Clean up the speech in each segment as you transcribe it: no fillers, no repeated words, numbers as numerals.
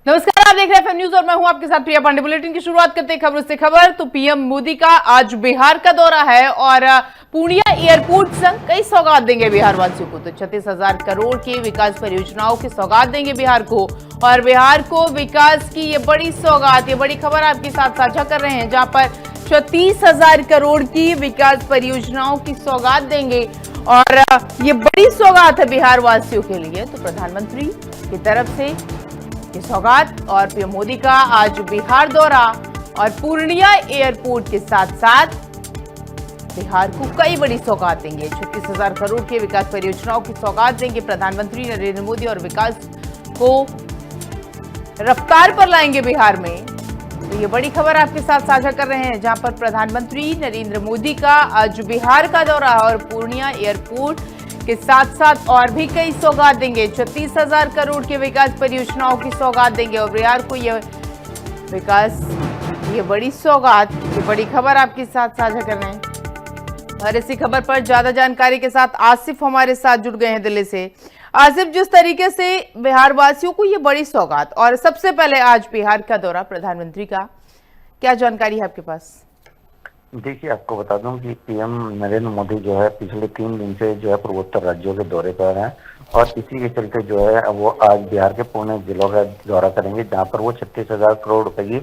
नमस्कार, आप देख रहे हैं एफएम न्यूज और मैं हूं आपके साथ प्रिया पांडे। बुलेटिन की शुरुआत करते हैं खबर से खबर। तो पीएम मोदी का आज बिहार का दौरा है और पूर्णिया एयरपोर्ट संग कई सौगात देंगे बिहार वासियों को। तो 36,000 करोड़ की विकास परियोजनाओं की सौगात देंगे बिहार को और बिहार को विकास की ये बड़ी सौगात, ये बड़ी खबर आपके साथ साझा कर रहे हैं, जहां पर 36,000 करोड़ की विकास परियोजनाओं की सौगात देंगे और ये बड़ी सौगात है बिहार वासियों के लिए। तो प्रधानमंत्री की तरफ से ये सौगात और पीएम मोदी का आज बिहार दौरा और पूर्णिया एयरपोर्ट के साथ साथ बिहार को कई बड़ी सौगात देंगे। 36,000 करोड़ की विकास परियोजनाओं की सौगात देंगे प्रधानमंत्री नरेंद्र मोदी और विकास को रफ्तार पर लाएंगे बिहार में। तो ये बड़ी खबर आपके साथ साझा कर रहे हैं, जहां पर प्रधानमंत्री नरेंद्र मोदी का आज बिहार का दौरा और पूर्णिया एयरपोर्ट के साथ साथ और भी कई सौगात देंगे। 36,000 करोड़ के विकास परियोजनाओं की सौगात देंगे और बिहार को ये विकास, ये बड़ी सौगात, ये बड़ी खबर आपके साथ साझा कर रहे हैं। और इसी खबर पर ज्यादा जानकारी के साथ आसिफ हमारे साथ जुड़ गए हैं दिल्ली से। आसिफ, जिस तरीके से बिहार वासियों को ये बड़ी सौगात और सबसे पहले आज बिहार का दौरा प्रधानमंत्री का, क्या जानकारी है आपके पास? देखिए, आपको बता दूं कि पीएम नरेंद्र मोदी जो है पिछले 3 दिन से जो है पूर्वोत्तर राज्यों के दौरे पर हैं और इसी के चलते जो है वो आज बिहार के पुणे जिलों का दौरा करेंगे, जहां पर वो 36,000 करोड़ रुपए की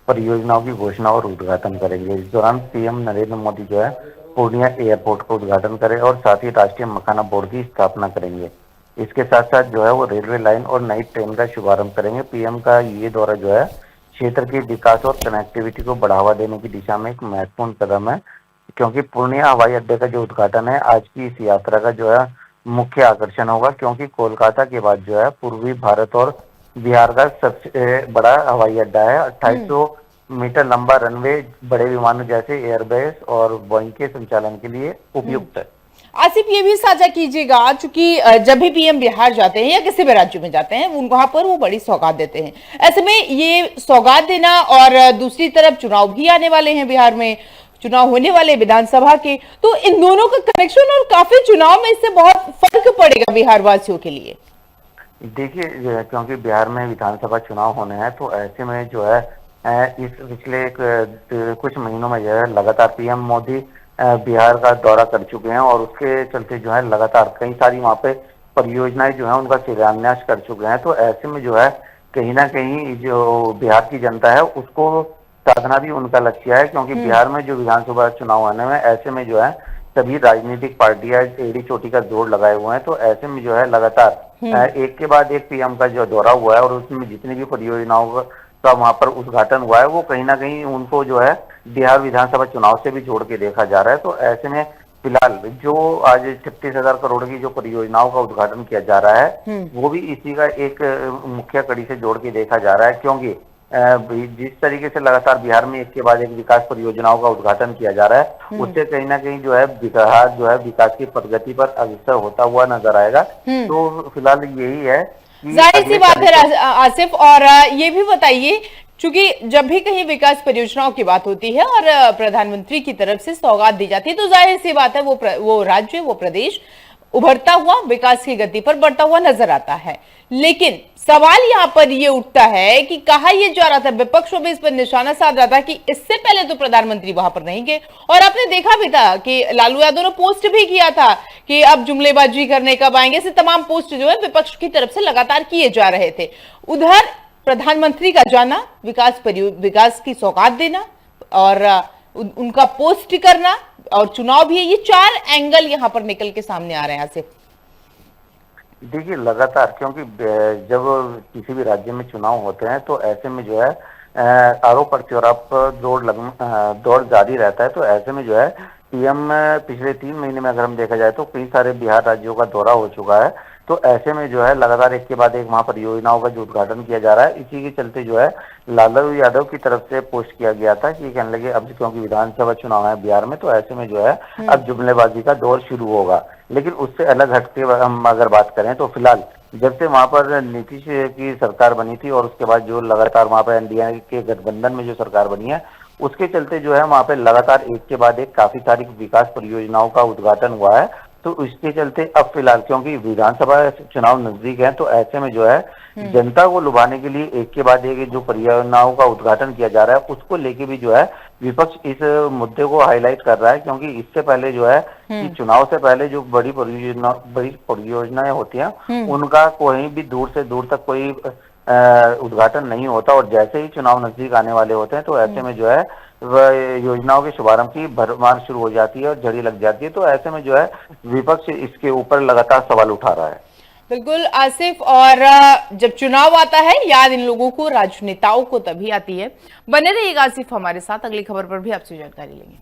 परियोजनाओं की घोषणा और उद्घाटन करेंगे। इस दौरान पीएम नरेंद्र मोदी जो है पूर्णिया एयरपोर्ट का उद्घाटन करें और साथ ही राष्ट्रीय मखाना बोर्ड की स्थापना करेंगे। इसके साथ साथ जो है वो रेलवे लाइन और नई ट्रेन का शुभारंभ करेंगे। पीएम का ये दौरा जो है क्षेत्र के विकास और कनेक्टिविटी को बढ़ावा देने की दिशा में एक महत्वपूर्ण कदम है, क्योंकि पूर्णिया हवाई अड्डे का जो उद्घाटन है आज की इस यात्रा का जो है मुख्य आकर्षण होगा, क्योंकि कोलकाता के बाद जो है पूर्वी भारत और बिहार का सबसे बड़ा हवाई अड्डा है। 2800 मीटर लंबा रनवे बड़े विमानों जैसे एयरबेस और बोइंग के संचालन के लिए उपयुक्त है। आसिफ, ये भी साझा कीजिएगा, चूंकि जब भी पीएम बिहार जाते हैं या किसी भी राज्य में जाते हैं वहां पर वो बड़ी सौगात देते हैं। ऐसे में ये सौगात देना और दूसरी तरफ चुनाव भी आने वाले हैं, बिहार में चुनाव होने वाले विधानसभा के, तो इन दोनों का कनेक्शन और काफी चुनाव में इससे बहुत फर्क पड़ेगा बिहार वासियों के लिए। देखिए, क्योंकि बिहार में विधानसभा चुनाव होने हैं तो ऐसे में जो है इस पिछले कुछ महीनों में जो है लगातार पीएम मोदी बिहार का दौरा कर चुके हैं और उसके चलते जो है लगातार कई सारी वहाँ पे परियोजनाएं जो है उनका शिलान्यास कर चुके हैं। तो ऐसे में जो है कहीं ना कहीं जो बिहार की जनता है उसको साधना भी उनका लक्ष्य है, क्योंकि बिहार में जो विधानसभा चुनाव आने में ऐसे में जो है सभी राजनीतिक पार्टियां एड़ी चोटी का जोर लगाए हुए हैं। तो ऐसे में जो है लगातार एक के बाद एक पीएम का जो दौरा हुआ है और उसमें जितनी भी परियोजनाओं का वहां पर उद्घाटन हुआ है वो कहीं ना कहीं उनको जो है बिहार विधानसभा चुनाव से भी जोड़ के देखा जा रहा है। तो ऐसे में फिलहाल जो आज 36,000 करोड़ की जो परियोजनाओं का उद्घाटन किया जा रहा है वो भी इसी का एक मुख्य कड़ी से जोड़ के देखा जा रहा है, क्योंकि जिस तरीके से लगातार बिहार में एक के बाद एक विकास परियोजनाओं का उद्घाटन किया जा रहा है उससे कहीं ना कहीं जो है बिहार जो है विकास की प्रगति पर अग्रसर होता हुआ नजर आएगा। तो फिलहाल यही है। जाहिर सी बात है आसिफ, और ये भी बताइए, चूंकि जब भी कहीं विकास परियोजनाओं की बात होती है और प्रधानमंत्री की तरफ से सौगात दी जाती है तो जाहिर सी बात है वो राज्य, वो प्रदेश उभरता हुआ विकास की गति पर बढ़ता हुआ नजर आता है। लेकिन सवाल यहाँ पर ये उठता है कि कहा यह जा रहा था, विपक्ष भी इस पर निशाना साध रहा था कि इससे पहले तो प्रधानमंत्री वहां पर नहीं गए, और आपने देखा भी था कि लालू यादव ने पोस्ट भी किया था कि अब जुमलेबाजी करने कब आएंगे, ऐसे तमाम पोस्ट जो है विपक्ष की तरफ से लगातार किए जा रहे थे। उधर प्रधानमंत्री का जाना, विकास की सौगात देना और उनका पोस्ट करना और चुनाव भी है, ये 4 एंगल यहां पर निकल के सामने आ रहे हैं। सिर्फ देखिए, लगातार क्योंकि जब किसी भी राज्य में चुनाव होते हैं तो ऐसे में जो है आरोप प्रत्यारोप दौड़ जारी रहता है। तो ऐसे में जो है पीएम पिछले 3 महीने में अगर हम देखा जाए तो कई सारे बिहार राज्यों का दौरा हो चुका है। तो ऐसे में जो है लगातार एक के बाद एक वहां परियोजनाओं का जो उद्घाटन किया जा रहा है, इसी के चलते जो है लालू यादव की तरफ से पोस्ट किया गया था कि कहने लगे अब क्योंकि विधानसभा चुनाव है बिहार में तो ऐसे में जो है अब जुमलेबाजी का दौर शुरू होगा। लेकिन उससे अलग हटके हम अगर बात करें तो फिलहाल जब से वहां पर नीतीश की सरकार बनी थी और उसके बाद जो लगातार वहां पर एनडीए के गठबंधन में जो सरकार बनी है उसके चलते जो है वहां पे लगातार एक के बाद एक काफी सारी विकास परियोजनाओं का उद्घाटन हुआ है। तो इसके चलते अब फिलहाल क्योंकि विधानसभा चुनाव नजदीक है, तो ऐसे में जो है जनता को लुभाने के लिए एक के बाद एक जो परियोजनाओं का उद्घाटन किया जा रहा है, उसको लेके भी जो है विपक्ष इस मुद्दे को हाईलाइट कर रहा है। क्योंकि इससे पहले जो है कि चुनाव से पहले जो बड़ी परियोजनाएं होती हैं, उनका कोई भी दूर से दूर तक कोई उद्घाटन नहीं होता, और जैसे ही चुनाव नजदीक आने वाले होते हैं तो ऐसे में जो है योजनाओं के शुभारंभ की भरमार शुरू हो जाती है और झड़ी लग जाती है। तो ऐसे में जो है विपक्ष इसके ऊपर लगातार सवाल उठा रहा है। बिल्कुल आसिफ, और जब चुनाव आता है याद इन लोगों को, राजनेताओं को तभी आती है। बने रहिएगा आसिफ हमारे साथ, अगली खबर पर भी आपसे जानकारी लेंगे।